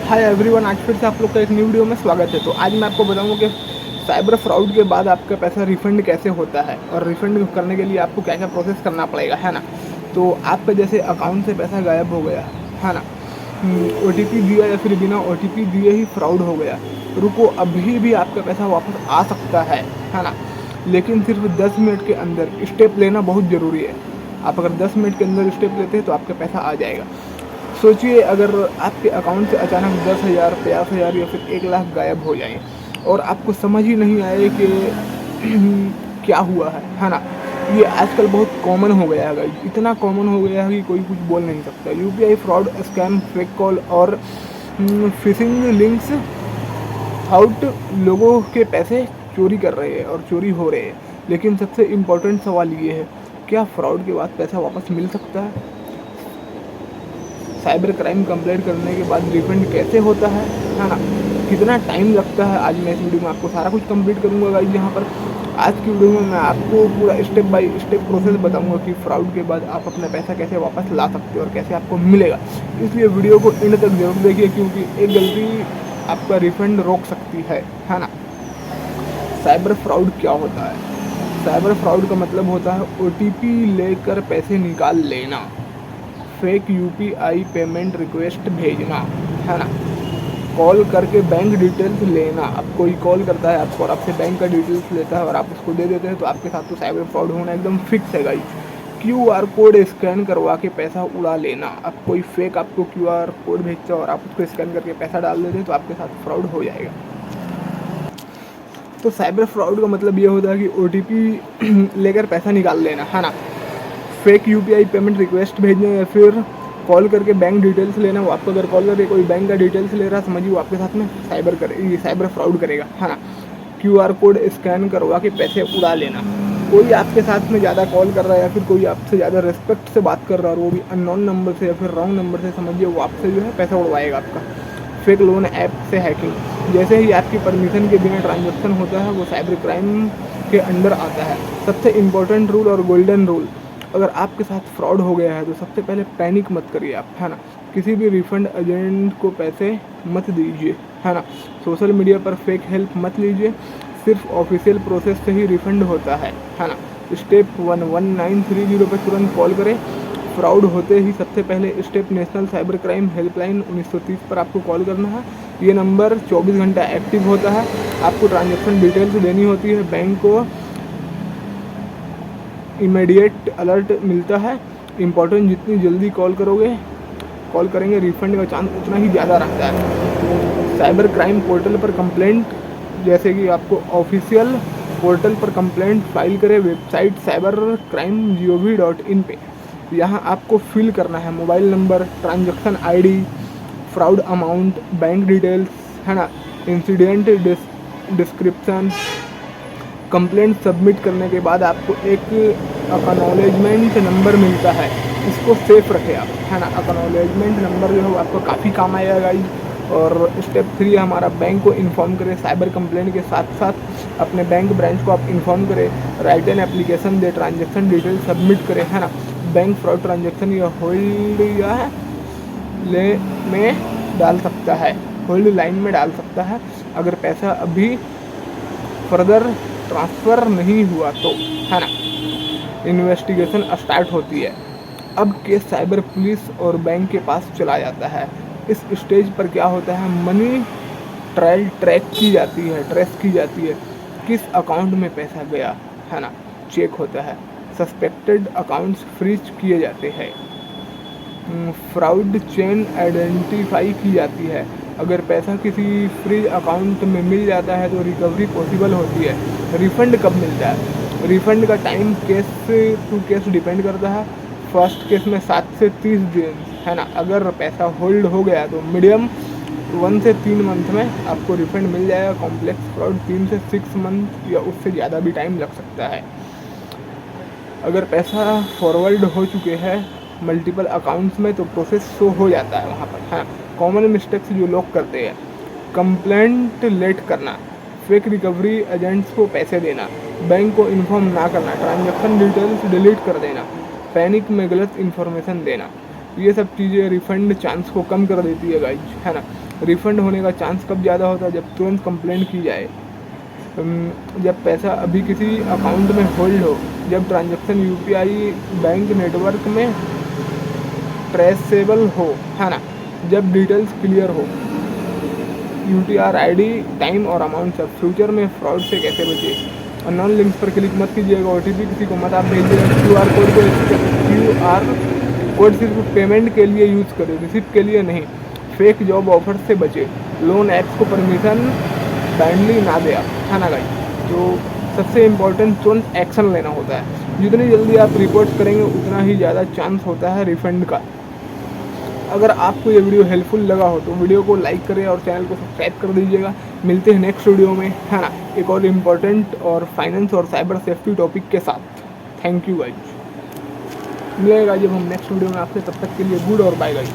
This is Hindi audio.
हाय एवरीवन, आज फिर से आप लोग का एक न्यू वीडियो में स्वागत है। तो आज मैं आपको बताऊंगा कि साइबर फ्रॉड के बाद आपका पैसा रिफंड कैसे होता है और रिफंड करने के लिए आपको क्या क्या प्रोसेस करना पड़ेगा, है ना। तो आपका जैसे अकाउंट से पैसा गायब हो गया, है ना, OTP दिया या फिर बिना OTP दिए ही फ्रॉड हो गया, रुको, अभी भी आपका पैसा वापस आ सकता है ना। लेकिन सिर्फ 10 मिनट के अंदर स्टेप लेना बहुत ज़रूरी है। आप अगर 10 मिनट के अंदर स्टेप लेते हैं तो आपका पैसा आ जाएगा। सोचिए, अगर आपके अकाउंट से अचानक 10,000, 50,000 या फिर 1 लाख गायब हो जाएं और आपको समझ ही नहीं आए कि क्या हुआ है ना। ये आजकल बहुत कॉमन हो गया है, इतना कॉमन हो गया है कि कोई कुछ बोल नहीं सकता। UPI fraud, scam, fake call और फिशिंग लिंक्स आउट लोगों के पैसे चोरी कर रहे हैं और चोरी हो रहे हैं। लेकिन सबसे इम्पोर्टेंट सवाल ये है, क्या फ्रॉड के बाद पैसा वापस मिल सकता है? साइबर क्राइम कंप्लेंट करने के बाद रिफंड कैसे होता है ना, कितना टाइम लगता है, आज मैं इस वीडियो में आपको सारा कुछ कंप्लीट करूंगा गाइस। यहाँ पर आज की वीडियो में मैं आपको पूरा स्टेप बाय स्टेप प्रोसेस बताऊंगा कि फ्रॉड के बाद आप अपना पैसा कैसे वापस ला सकते हो और कैसे आपको मिलेगा। इसलिए वीडियो को एंड तक जरूर देखिए, क्योंकि एक गलती आपका रिफंड रोक सकती है ना। साइबर फ्रॉड क्या होता है? साइबर फ्रॉड का मतलब होता है OTP लेकर पैसे निकाल लेना, फेक UPI पेमेंट रिक्वेस्ट भेजना, है ना, कॉल करके बैंक डिटेल्स लेना। अब कोई कॉल करता है आपको और आपसे बैंक का डिटेल्स लेता है और आप उसको दे देते हैं, तो आपके साथ तो साइबर फ्रॉड होना एकदम फिक्स है गाइस। QR कोड स्कैन करवा के पैसा उड़ा लेना। अब कोई फेक आपको QR कोड भेजता है और आप उसको स्कैन करके पैसा डाल देते हैं, तो आपके साथ फ्रॉड हो जाएगा। तो साइबर फ्रॉड का मतलब ये होता है कि OTP लेकर पैसा निकाल लेना, है ना, फेक UPI पेमेंट रिक्वेस्ट भेजना या फिर कॉल करके बैंक डिटेल्स लेना। वो आपको अगर कॉल करके कोई बैंक का डिटेल्स ले रहा है, समझिए वो आपके साथ में साइबर फ्रॉड करेगा, है ना। QR कोड स्कैन करवा के पैसे उड़ा लेना। कोई आपके साथ में ज़्यादा कॉल कर रहा है या फिर कोई आपसे ज़्यादा रिस्पेक्ट से बात कर रहा है और वो भी अननोन नंबर से या फिर रॉन्ग नंबर से, समझिए वो आपसे जो है पैसा उड़वाएगा आपका। फेक लोन ऐप से हैकिंग, जैसे ही आपकी परमिशन के बिना ट्रांजैक्शन होता है, वो साइबर क्राइम के अंडर आता है। सबसे इम्पोर्टेंट रूल और गोल्डन रूल, अगर आपके साथ फ्रॉड हो गया है तो सबसे पहले पैनिक मत करिए आप, है ना। किसी भी रिफंड एजेंट को पैसे मत दीजिए, है ना। सोशल मीडिया पर फेक हेल्प मत लीजिए, सिर्फ ऑफिशियल प्रोसेस से ही रिफंड होता है ना। स्टेप 1 1930 पर तुरंत कॉल करें। फ्रॉड होते ही सबसे पहले step national cyber crime helpline 1930 पर आपको कॉल करना है। ये नंबर 24 घंटा एक्टिव होता है। आपको ट्रांजैक्शन डिटेल्स देनी होती है, बैंक को इमीडिएट अलर्ट मिलता है। इम्पोर्टेंट, जितनी जल्दी कॉल करेंगे रिफंड का चांस उतना ही ज़्यादा रहता है। साइबर क्राइम पोर्टल पर कंप्लेंट, जैसे कि आपको ऑफिशियल पोर्टल पर कंप्लेंट फाइल करें, वेबसाइट cybercrime.gov.in पे। यहाँ आपको फिल करना है mobile number, transaction ID, fraud amount, bank details, है ना, इंसिडेंट डिस्क्रिप्शन। कंप्लेंट सबमिट करने के बाद आपको एक एक्नॉलेजमेंट नंबर मिलता है, इसको सेफ रखें आप, है ना। एक्नॉलेजमेंट नंबर जो है वो आपको काफ़ी काम आएगा गाइस। और स्टेप 3 हमारा, बैंक को इन्फॉर्म करें। साइबर कंप्लेंट के साथ साथ अपने बैंक ब्रांच को आप इन्फॉर्म करें। Right an application they, transaction detail submit करें, है ना। बैंक फ्रॉड ट्रांजेक्शन या होल्ड या ले में डाल सकता है, होल्ड लाइन में डाल सकता है अगर पैसा अभी फर्दर ट्रांसफ़र नहीं हुआ तो, है ना। इन्वेस्टिगेशन स्टार्ट होती है। अब केस साइबर पुलिस और बैंक के पास चला जाता है। इस स्टेज पर क्या होता है, मनी ट्रायल ट्रेस की जाती है, किस अकाउंट में पैसा गया, है ना, चेक होता है। सस्पेक्टेड अकाउंट्स फ्रीज किए जाते हैं। फ्रॉड चेन आइडेंटिफाई की जाती है। अगर पैसा किसी फ्रीज अकाउंट में मिल जाता है तो रिकवरी पॉसिबल होती है। रिफ़ंड कब मिलता है? रिफ़ंड का time case to case depend करता है। फर्स्ट केस में 7 से 30 दिन, है ना। अगर पैसा होल्ड हो गया तो मीडियम 1 से 3 मंथ में आपको रिफ़ंड मिल जाएगा। कॉम्प्लेक्स फ्रॉड 3 से 6 मंथ या उससे ज़्यादा भी टाइम लग सकता है। अगर पैसा फॉरवर्ड हो चुके हैं मल्टीपल अकाउंट्स में तो प्रोसेस शो हो जाता है वहाँ पर, हाँ। कॉमन मिस्टेक्स जो लोग करते हैं, कंप्लेंट लेट करना, फेक रिकवरी एजेंट्स को पैसे देना, बैंक को इन्फॉर्म ना करना, ट्रांजैक्शन डिटेल्स डिलीट कर देना, पैनिक में गलत इन्फॉर्मेशन देना। तो ये सब चीज़ें रिफ़ंड चांस को कम कर देती है गाइज, है ना। रिफ़ंड होने का चांस कब ज़्यादा होता है, जब तुरंत कंप्लेंट की जाए, जब पैसा अभी किसी अकाउंट में होल्ड हो, जब ट्रांजैक्शन यूपीआई बैंक नेटवर्क में ट्रेसेबल हो, है ना, जब डिटेल्स क्लियर हो, यूटीआर आईडी, टाइम और अमाउंट सब। फ्यूचर में फ्रॉड से कैसे बचे, अननोन लिंक्स पर क्लिक मत कीजिएगा, ओटीपी किसी को मत आप भेजिएगा, क्यूआर कोड सिर्फ पेमेंट के लिए यूज़ करें, रिसिप्ट के लिए नहीं। फेक जॉब ऑफर से बचे, लोन ऐप्स को परमिशन ब्लाइंडली ना दे आप, है ना गाइस। तो सबसे इम्पोर्टेंट तुरंत एक्शन लेना होता है, जितनी जल्दी आप रिपोर्ट करेंगे उतना ही ज़्यादा चांस होता है रिफंड का। अगर आपको ये वीडियो हेल्पफुल लगा हो तो वीडियो को लाइक करें और चैनल को सब्सक्राइब कर दीजिएगा। मिलते हैं नेक्स्ट वीडियो में, है ना, एक और इम्पोर्टेंट और फाइनेंस और साइबर सेफ्टी टॉपिक के साथ। थैंक यू गाइज, मिलेगा जब हम नेक्स्ट वीडियो में आपसे, तब तक के लिए गुड और बाय गाइज।